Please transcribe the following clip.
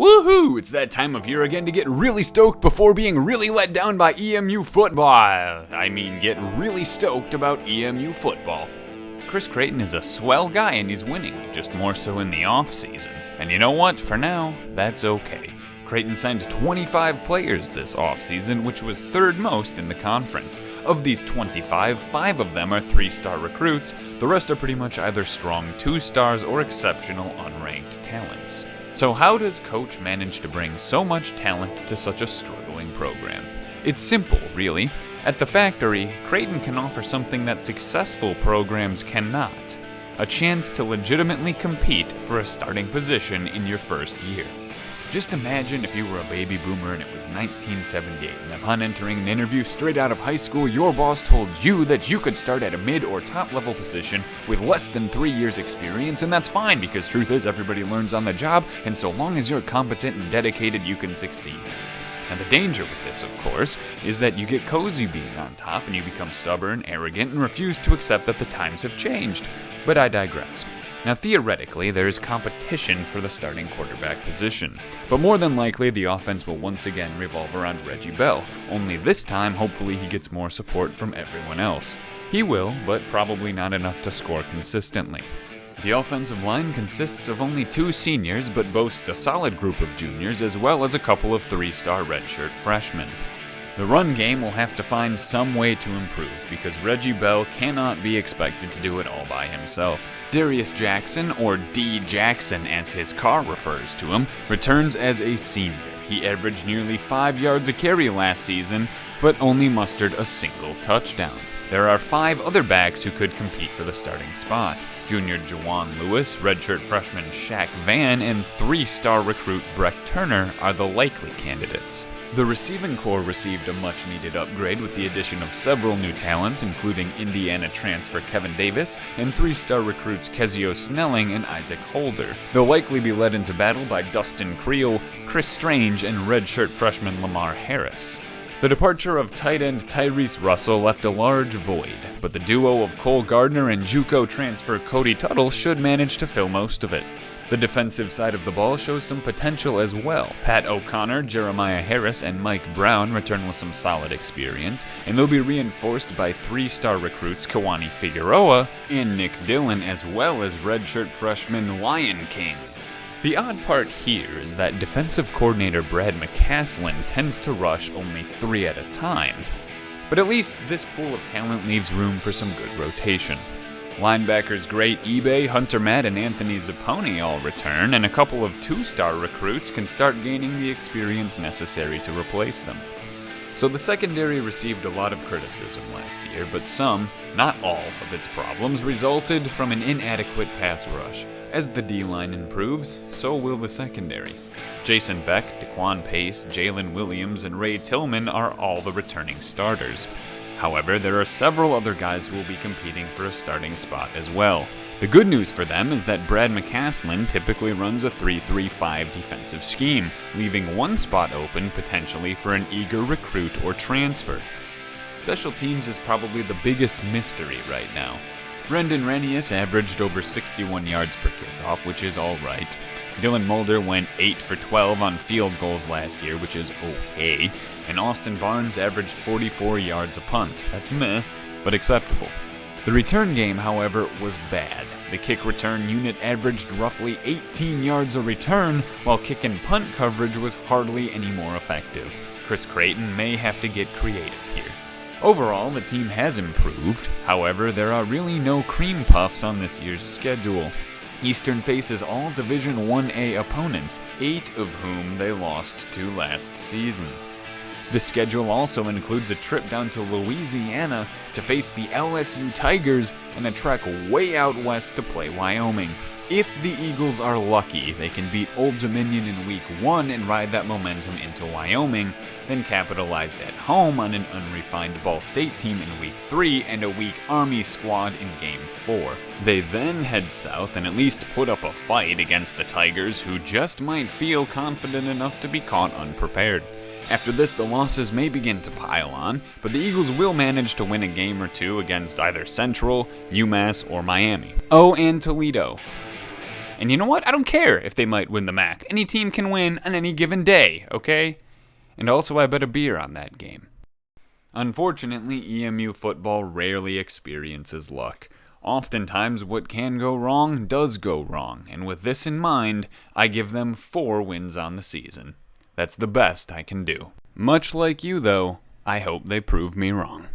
Woohoo! It's that time of year again to get really stoked before being really let down by EMU football. Get really stoked about EMU football. Chris Creighton is a swell guy and he's winning, just more so in the off-season. And you know what? For now, that's okay. Creighton signed 25 players this offseason, which was third most in the conference. Of these 25, 5 of them are 3-star recruits. The rest are pretty much either strong 2-stars or exceptional unranked talents. So how does Coach manage to bring so much talent to such a struggling program? It's simple, really. At the factory, Creighton can offer something that successful programs cannot: a chance to legitimately compete for a starting position in your first year. Just imagine if you were a baby boomer and it was 1978, and upon entering an interview straight out of high school, your boss told you that you could start at a mid or top level position with less than 3 years experience, and that's fine because truth is everybody learns on the job, and so long as you're competent and dedicated, you can succeed. Now the danger with this, of course, is that you get cozy being on top and you become stubborn, arrogant, and refuse to accept that the times have changed. But I digress. Now theoretically, there is competition for the starting quarterback position, but more than likely the offense will once again revolve around Reggie Bell, only this time hopefully he gets more support from everyone else. He will, but probably not enough to score consistently. The offensive line consists of only 2 seniors, but boasts a solid group of juniors as well as a couple of 3-star redshirt freshmen. The run game will have to find some way to improve because Reggie Bell cannot be expected to do it all by himself. Darius Jackson, or D. Jackson as his car refers to him, returns as a senior. He averaged nearly 5 yards a carry last season, but only mustered a single touchdown. There are 5 other backs who could compete for the starting spot. Junior Jawan Lewis, redshirt freshman Shaq Van, and 3-star recruit Breck Turner are the likely candidates. The receiving corps received a much-needed upgrade with the addition of several new talents, including Indiana transfer Kevin Davis and 3-star recruits Kezio Snelling and Isaac Holder. They'll likely be led into battle by Dustin Creel, Chris Strange, and redshirt freshman Lamar Harris. The departure of tight end Tyrese Russell left a large void, but the duo of Cole Gardner and JUCO transfer Cody Tuttle should manage to fill most of it. The defensive side of the ball shows some potential as well. Pat O'Connor, Jeremiah Harris, and Mike Brown return with some solid experience, and they'll be reinforced by 3-star recruits Kawani Figueroa and Nick Dillon, as well as redshirt freshman Lion King. The odd part here is that defensive coordinator Brad McCaslin tends to rush only 3 at a time, but at least this pool of talent leaves room for some good rotation. Linebackers great eBay, Hunter Matt, and Anthony Zapponi all return, and a couple of 2-star recruits can start gaining the experience necessary to replace them. So the secondary received a lot of criticism last year, but some, not all, of its problems resulted from an inadequate pass rush. As the D-line improves, so will the secondary. Jason Beck, DeQuan Pace, Jalen Williams, and Ray Tillman are all the returning starters. However, there are several other guys who will be competing for a starting spot as well. The good news for them is that Brad McCaslin typically runs a 3-3-5 defensive scheme, leaving one spot open potentially for an eager recruit or transfer. Special teams is probably the biggest mystery right now. Brendan Renius averaged over 61 yards per kickoff, which is alright. Dylan Mulder went 8 for 12 on field goals last year, which is okay, and Austin Barnes averaged 44 yards a punt. That's meh, but acceptable. The return game, however, was bad. The kick return unit averaged roughly 18 yards a return, while kick and punt coverage was hardly any more effective. Chris Creighton may have to get creative here. Overall, the team has improved. However, there are really no cream puffs on this year's schedule. Eastern faces all Division 1A opponents, 8 of whom they lost to last season. The schedule also includes a trip down to Louisiana to face the LSU Tigers and a trek way out west to play Wyoming. If the Eagles are lucky, they can beat Old Dominion in Week 1 and ride that momentum into Wyoming, then capitalize at home on an unrefined Ball State team in Week 3 and a weak Army squad in Game 4. They then head south and at least put up a fight against the Tigers, who just might feel confident enough to be caught unprepared. After this, the losses may begin to pile on, but the Eagles will manage to win a game or two against either Central, UMass, or Miami. Oh, and Toledo. And you know what? I don't care if they might win the MAC. Any team can win on any given day, okay? And also, I bet a beer on that game. Unfortunately, EMU football rarely experiences luck. Oftentimes, what can go wrong does go wrong, and with this in mind, I give them 4 wins on the season. That's the best I can do. Much like you, though, I hope they prove me wrong.